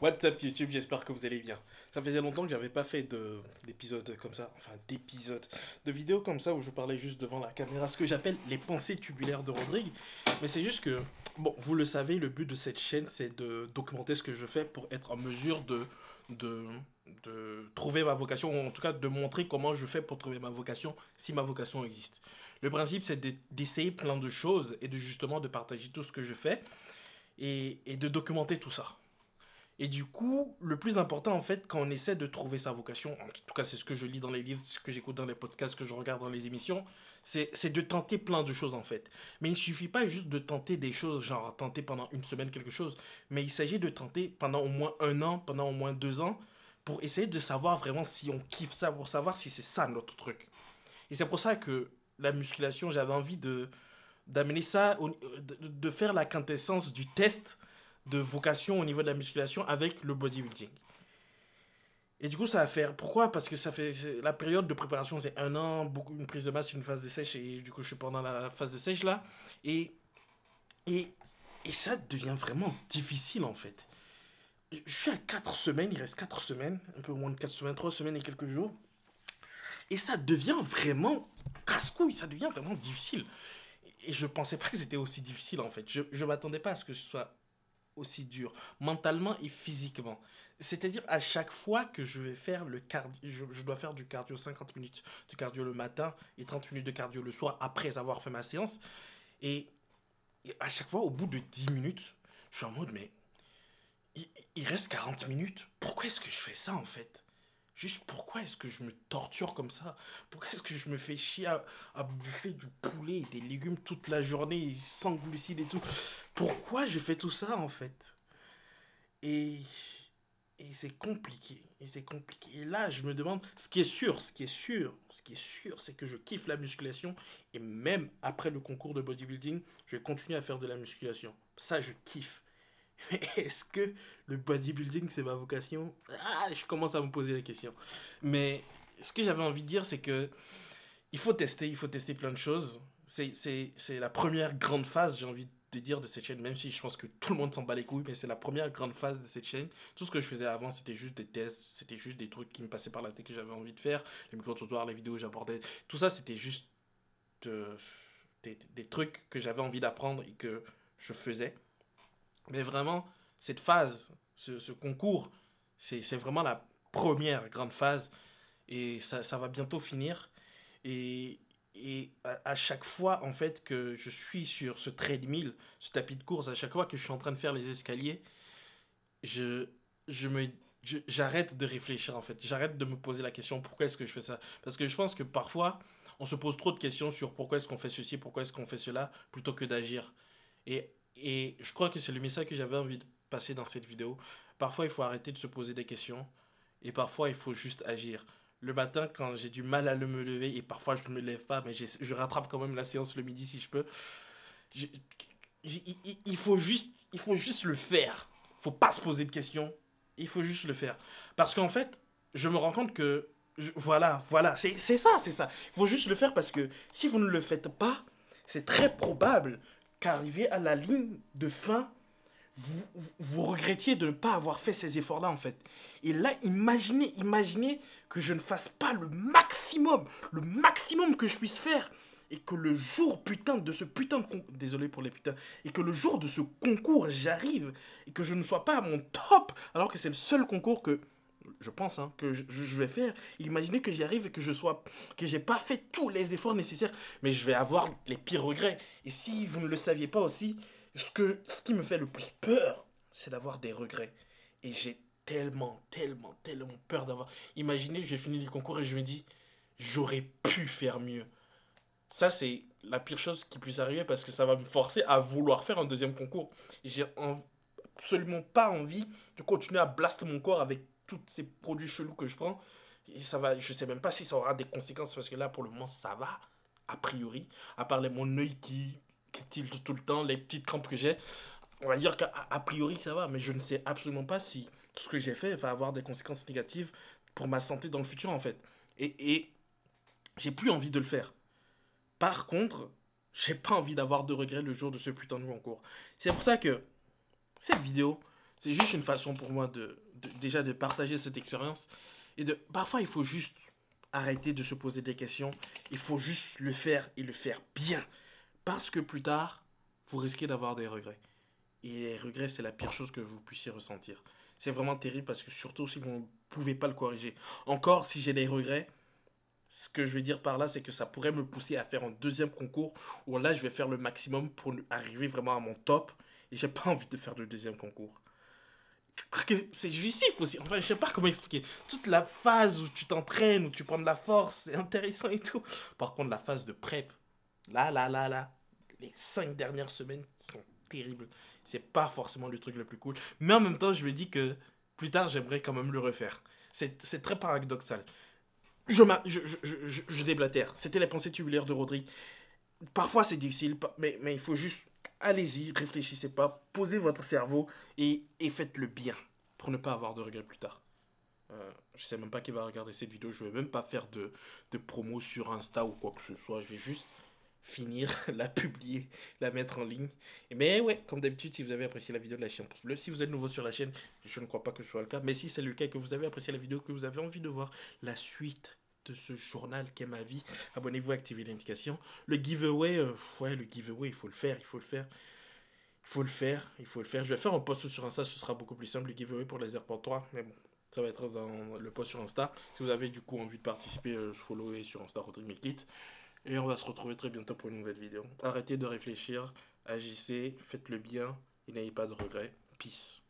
What's up YouTube, j'espère que vous allez bien. Ça faisait longtemps que j'avais pas fait d'épisode comme ça, enfin d'épisode, de vidéos comme ça où je parlais juste devant la caméra, ce que j'appelle les pensées tubulaires de Rodrigue. Mais c'est juste que, bon, vous le savez, le but de cette chaîne c'est de documenter ce que je fais pour être en mesure de, de trouver ma vocation, ou en tout cas de montrer comment je fais pour trouver ma vocation, si ma vocation existe. Le principe c'est d'essayer plein de choses et de justement de partager tout ce que je fais et de documenter tout ça. Et du coup, le plus important, en fait, quand on essaie de trouver sa vocation, en tout cas, c'est ce que je lis dans les livres, ce que j'écoute dans les podcasts, ce que je regarde dans les émissions, c'est de tenter plein de choses, en fait. Mais il ne suffit pas juste de tenter des choses, genre tenter pendant une semaine quelque chose, mais il s'agit de tenter pendant au moins un an, pendant au moins 2 ans, pour essayer de savoir vraiment si on kiffe ça, pour savoir si c'est ça notre truc. Et c'est pour ça que la musculation, j'avais envie d'amener ça, de faire la quintessence du test de vocation au niveau de la musculation avec le bodybuilding. Et du coup, ça va faire. Pourquoi? Parce que ça fait. La période de préparation, c'est un an, beaucoup, une prise de masse, une phase de sèche, et du coup, je suis pendant la phase de sèche là. Et, et, et ça devient vraiment difficile en fait. Je suis à 4 semaines, il reste 4 semaines, un peu moins de 4 semaines, 3 semaines et quelques jours. Et ça devient vraiment casse-couille, ça devient vraiment difficile. Et je pensais pas que c'était aussi difficile en fait. Je m'attendais pas à ce que ce soit aussi dur, mentalement et physiquement. C'est-à-dire à chaque fois que je vais faire le cardio, je dois faire du cardio 50 minutes de cardio le matin et 30 minutes de cardio le soir après avoir fait ma séance. Et, et à chaque fois, au bout de 10 minutes, je suis en mode, mais il reste 40 minutes. Pourquoi est-ce que je fais ça en fait? Juste pourquoi est-ce que je me torture comme ça? Pourquoi est-ce que je me fais chier à bouffer du poulet et des légumes toute la journée sans glucides et tout? Pourquoi je fais tout ça en fait? Et, et c'est compliqué. Et c'est compliqué. Et là, je me demande, ce qui est sûr, c'est que je kiffe la musculation. Et même après le concours de bodybuilding, je vais continuer à faire de la musculation. Ça, je kiffe. Mais est-ce que le bodybuilding, c'est ma vocation? Ah, je commence à me poser la question. Mais ce que j'avais envie de dire, c'est que il faut tester plein de choses. C'est la première grande phase, j'ai envie de dire, de cette chaîne, même si je pense que tout le monde s'en bat les couilles, mais c'est la première grande phase de cette chaîne. Tout ce que je faisais avant, c'était juste des tests, c'était juste des trucs qui me passaient par la tête que j'avais envie de faire, les micro-trottoirs, les vidéos que j'abordais, tout ça, c'était juste euh, des trucs que j'avais envie d'apprendre et que je faisais. Mais vraiment, cette phase, ce concours, c'est vraiment la première grande phase et ça va bientôt finir. Et, et à chaque fois, en fait, que je suis sur ce treadmill, ce tapis de course, à chaque fois que je suis en train de faire les escaliers, je, je me, j'arrête de réfléchir, en fait. J'arrête de me poser la question pourquoi est-ce que je fais ça. Parce que je pense que parfois, on se pose trop de questions sur pourquoi est-ce qu'on fait ceci, pourquoi est-ce qu'on fait cela, plutôt que d'agir. Et je crois que c'est le message que j'avais envie de passer dans cette vidéo. Parfois, il faut arrêter de se poser des questions. Et parfois, il faut juste agir. Le matin, quand j'ai du mal à me lever, et parfois je ne me lève pas, mais je rattrape quand même la séance le midi si je peux. je- il faut juste le faire. Il faut pas se poser de questions. Il faut juste le faire. Parce qu'en fait, je me rends compte que... voilà, c'est ça. Il faut juste le faire parce que si vous ne le faites pas, c'est très probable qu'arrivé à la ligne de fin, vous regrettiez de ne pas avoir fait ces efforts-là, en fait. Et là, imaginez que je ne fasse pas le maximum que je puisse faire. Et que le jour, putain, de ce putain de concours, désolé pour les putains, et que le jour de ce concours, j'arrive, et que je ne sois pas à mon top, alors que c'est le seul concours que, je pense, hein, que je vais faire. Imaginez que j'y arrive et que j'ai pas fait tous les efforts nécessaires, mais je vais avoir les pires regrets. Et si vous ne le saviez pas aussi, ce qui me fait le plus peur, c'est d'avoir des regrets. Et j'ai tellement peur d'avoir. Imaginez, j'ai fini les concours et je me dis, j'aurais pu faire mieux. Ça, c'est la pire chose qui puisse arriver parce que ça va me forcer à vouloir faire un deuxième concours. Et absolument pas envie de continuer à blaster mon corps avec tous ces produits chelous que je prends. Et ça va, je sais même pas si ça aura des conséquences parce que là, pour le moment, ça va, a priori. À part mon œil qui tilte tout le temps, les petites crampes que j'ai, on va dire qu'à priori, ça va. Mais je ne sais absolument pas si tout ce que j'ai fait va avoir des conséquences négatives pour ma santé dans le futur, en fait. Et j'ai plus envie de le faire. Par contre, j'ai pas envie d'avoir de regrets le jour de ce putain de concours. C'est pour ça que cette vidéo, C'est juste une façon pour moi déjà de partager cette expérience. Et parfois, il faut juste arrêter de se poser des questions. Il faut juste le faire et le faire bien. Parce que plus tard, vous risquez d'avoir des regrets. Et les regrets, c'est la pire chose que vous puissiez ressentir. C'est vraiment terrible parce que surtout si vous ne pouvez pas le corriger. Encore, si j'ai des regrets, ce que je veux dire par là, c'est que ça pourrait me pousser à faire un deuxième concours où là, je vais faire le maximum pour arriver vraiment à mon top. Et j'ai pas envie de faire le deuxième concours. C'est jouissif aussi. Enfin, je sais pas comment expliquer. Toute la phase où tu t'entraînes, où tu prends de la force, c'est intéressant et tout. Par contre, la phase de prep, là, les 5 dernières semaines sont terribles. C'est pas forcément le truc le plus cool. Mais en même temps, je me dis que plus tard, j'aimerais quand même le refaire. C'est très paradoxal. Je déblatère. C'était les pensées tubulaires de Rodrigue. Parfois, c'est difficile, mais il faut juste, allez-y, réfléchissez pas, posez votre cerveau et faites-le bien pour ne pas avoir de regrets plus tard. Je sais même pas qui va regarder cette vidéo, je vais même pas faire de promo sur Insta ou quoi que ce soit, je vais juste finir, la publier, la mettre en ligne. Mais ouais, comme d'habitude, si vous avez apprécié la vidéo, lâchez un pouce bleu. Si vous êtes nouveau sur la chaîne, je ne crois pas que ce soit le cas, mais si c'est le cas et que vous avez apprécié la vidéo, que vous avez envie de voir la suite de ce journal qu'est ma vie, abonnez-vous, activez l'indication. Le giveaway, ouais, le giveaway, il faut le faire, il faut le faire. Il faut le faire, il faut le faire. Je vais faire un post sur Insta, ce sera beaucoup plus simple, le giveaway pour les AirPods 3, mais bon, ça va être dans le post sur Insta. Si vous avez du coup envie de participer, followez sur Insta Rodrigue Milkit. Et on va se retrouver très bientôt pour une nouvelle vidéo. Arrêtez de réfléchir, agissez, faites le bien et n'ayez pas de regrets. Peace.